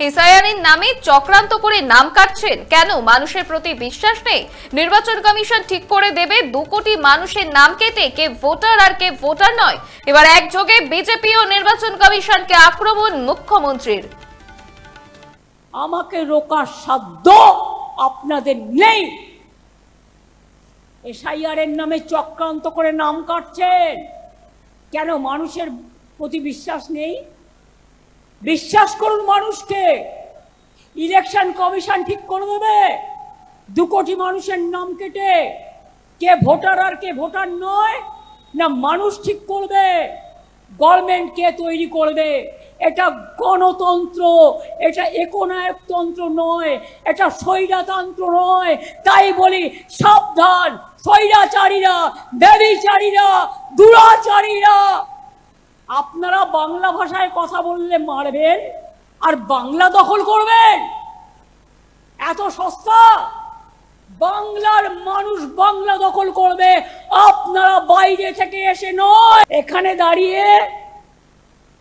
SIR নামে চক্রান্ত করে নাম কাটছেন কেন? মানুষের প্রতি বিশ্বাস নেই? নির্বাচন কমিশন ঠিক করে দেবে 2 কোটি মানুষের নাম কেটে কে ভোটার আর কে ভোটার নয়। এবার একযোগে বিজেপি ও নির্বাচন কমিশনকে আক্রমণ মুখ্যমন্ত্রীর। আমাকে রোকার সাধ্য আপনাদের নেই। এসআইআর এর নামে চক্রান্ত করে নাম কাটছেন কেন? মানুষের প্রতি বিশ্বাস নেই? বিশ্বাস করুন মানুষকে। ইলেকশন কমিশন ঠিক করে দেবে 2 কোটি মানুষের নাম কেটে কে ভোটার আর কে ভোটার নয়। না মানুষ ঠিক করবে গভর্নমেন্ট কে তৈরি করবে। এটা গণতন্ত্র, এটা একনায়কতন্ত্র নয়, এটা স্বৈরতন্ত্র নয়। তাই বলি সাবধান স্বৈরাচারীরা, ব্যভিচারীরা, দুরাচারীরা। আপনারা বাংলা ভাষায় কথা বললে মারবেন আর বাংলা দখল করবেন? এত সস্তা? বাংলার মানুষ বাংলা দখল করবে, আপনারা বাইরে থেকে এসে নয়। এখানে দাঁড়িয়ে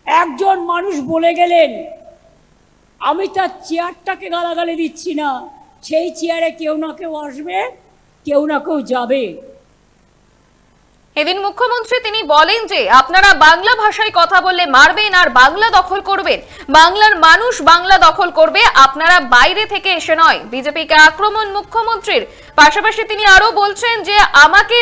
একজন মানুষ বলে গেলেন, আমি তার চেয়ারটাকে গালাগালি দিচ্ছি না, সেই চেয়ারে কেউ না কেউ আসবে, কেউ না কেউ যাবে। এদিন মুখ্যমন্ত্রী তিনি বলেন যে আপনারা বাংলা ভাষায় কথা বললে মারবেন আর বাংলা দখল করবেন, বাংলার মানুষ বাংলা দখল করবে, আপনারা বাইরে থেকে এসে নয়। বিজেপিকে আক্রমণ মুখ্যমন্ত্রীর। পাশাপাশি তিনি আরো বলছেন যে আমাকে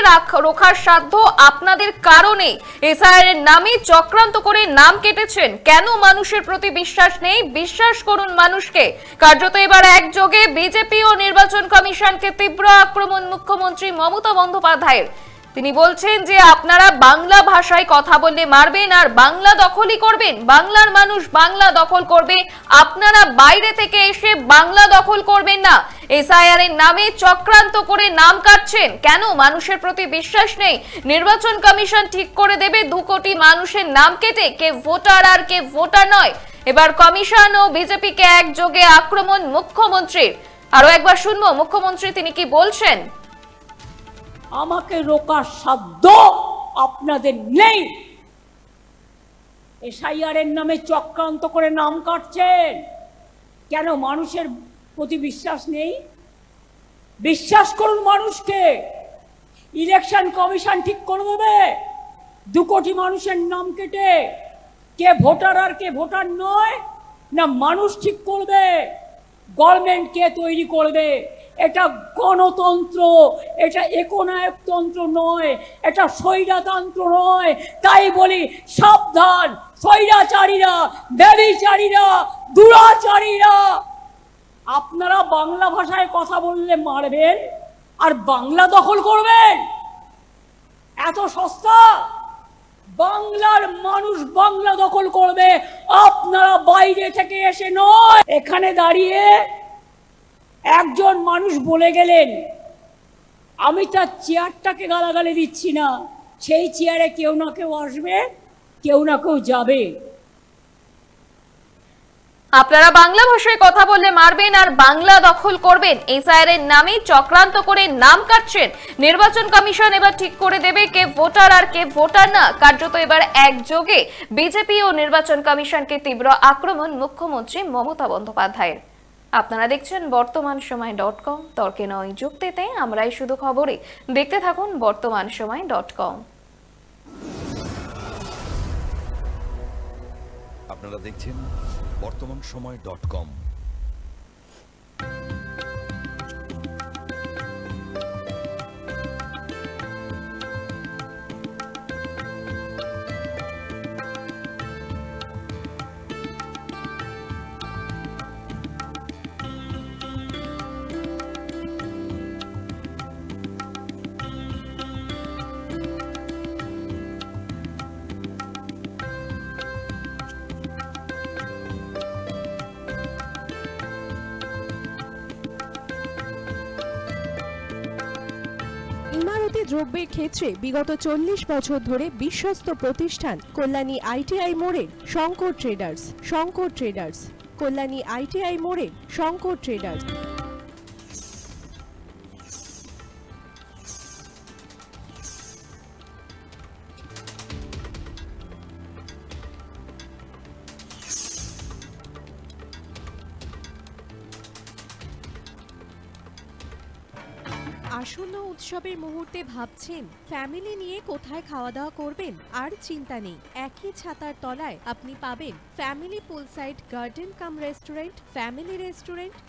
রোখার সাধ্য আপনাদের কারণে। এসআইআর এর নামে চক্রান্ত করে নাম কেটেছেন কেন? মানুষের প্রতি বিশ্বাস নেই? বিশ্বাস করুন মানুষকে। কার্যত এবার একযোগে বিজেপি ও নির্বাচন কমিশনকে তীব্র আক্রমণ মুখ্যমন্ত্রী মমতা বন্দ্যোপাধ্যায়ের। তিনি বলছেন যে আপনারা বাংলা ভাষায় কথা বললে মারবেন আর বাংলা দখলই করবেন, বাংলার মানুষ বাংলা দখল করবে, আপনারা বাইরে থেকে এসে বাংলা দখল করবেন না। এসআইআর এর নামে চক্রান্ত করে নাম কাটছেন কেন? মানুষের প্রতি বিশ্বাস নেই? নির্বাচন কমিশন ঠিক করে দেবে 2 কোটি মানুষের নাম কেটে কে ভোটার আর কে ভোটার নয়। এবার কমিশন ও বিজেপিকে একযোগে আক্রমণ মুখ্যমন্ত্রীর। আরো একবার শুনবো মুখ্যমন্ত্রী তিনি কি বলছেন। আমাকে রোকার সাধ্য আপনাদের নেই। এসআইআর এর নামে চক্রান্ত করে নাম কাটছেন কেন? মানুষের প্রতি বিশ্বাস নেই? বিশ্বাস করুন মানুষকে। ইলেকশন কমিশন ঠিক করে দেবে 2 কোটি মানুষের নাম কেটে কে ভোটার আর কে ভোটার নয়। না মানুষ ঠিক করবে গভর্নমেন্ট কে তৈরি করবে। এটা গণতন্ত্র, এটা একনায়কতন্ত্র নয়, এটা স্বৈরতন্ত্র নয়। তাই বলি সাবধান স্বৈরাচারীরা, ব্যভিচারীরা, দুরাচারীরা। আপনারা বাংলা ভাষায় কথা বললে মারবেন আর বাংলা দখল করবেন? এত সস্তা? বাংলার মানুষ বাংলা দখল করবে, আপনারা বাইরে থেকে এসে নয়। এখানে দাঁড়িয়ে একজন মানুষ বলে গেলেন, আমি তার চেয়ারটাকে গালাগালি দিচ্ছি না, সেই চেয়ারে কেউ না কেউ আসবে, কেউ না কেউ যাবে। আপনারা বাংলা ভাষায় কথা বললে মারবেন আর বাংলা দখল করবেন। এসআইআর এর নামে চক্রান্ত করে নাম কাটছেন। নির্বাচন কমিশন এবার ঠিক করে দেবে কে ভোটার আর কে ভোটার না। কার্যত এবার একযোগে বিজেপি ও নির্বাচন কমিশনকে তীব্র আক্রমণ মুখ্যমন্ত্রী মমতা বন্দ্যোপাধ্যায়ের। আপনারা দেখছেন বর্তমান সময় .com, তর্কে নয় যুক্তিতে আমরাই শুধু খবরে। দেখতে থাকুন বর্তমান সময় .com। আপনারা দেখছেন বর্তমান সময় .com। ইমারতি দ্রব্যের ক্ষেত্রে বিগত 40 বছর ধরে বিশ্বস্ত প্রতিষ্ঠান কল্যাণী ITI মোড়ের শঙ্কর ট্রেডার্স, কল্যাণী ITI মোড়ের শঙ্কর ট্রেডার্স। আসন্ন উৎসবের মুহূর্তে ভাবছেন ফ্যামিলি নিয়ে কোথায় খাওয়া দাওয়া করবেন? আর চিন্তা নেই, একই ছাতার তলায় আপনি পাবেন family poolside garden cum restaurant,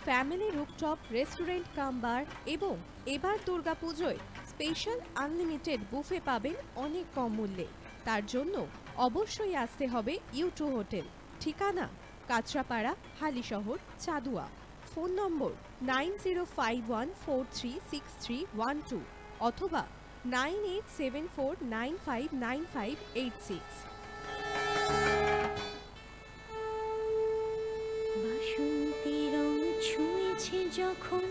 family rooftop restaurant cum bar এবং এবার দুর্গাপুজোয় স্পেশাল আনলিমিটেড বুফে পাবেন অনেক কম মূল্যে। তার জন্য অবশ্যই আসতে হবে U2 হোটেল। ঠিকানা কাঁচরাপাড়া, হালিশহর, চাদুয়া। ফোন নম্বর 9051436312 অথবা 9874959586। বাসন্তী রং ছুঁয়েছে যখন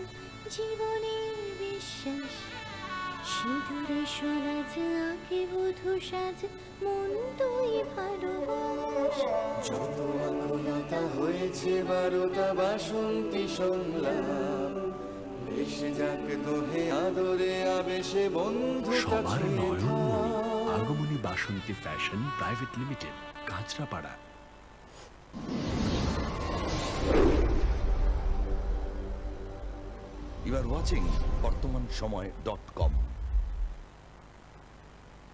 জীবনের বিশ্বাস, সিঁদুরে সরাজ আঁকে বধূ সাজ, মন তুই ভালোবাস। যত আকুলতা হয়েছে 12টা বাসন্তী সংলাপ, ভেসে যাক দোহে আদরে আবেশে বন্ধুতা সবার ছুঁয়ে নয়নমণি থাক। Agomoni Basanti fashion private limited, Kanchrapara. You are watching বর্তমান সময়.com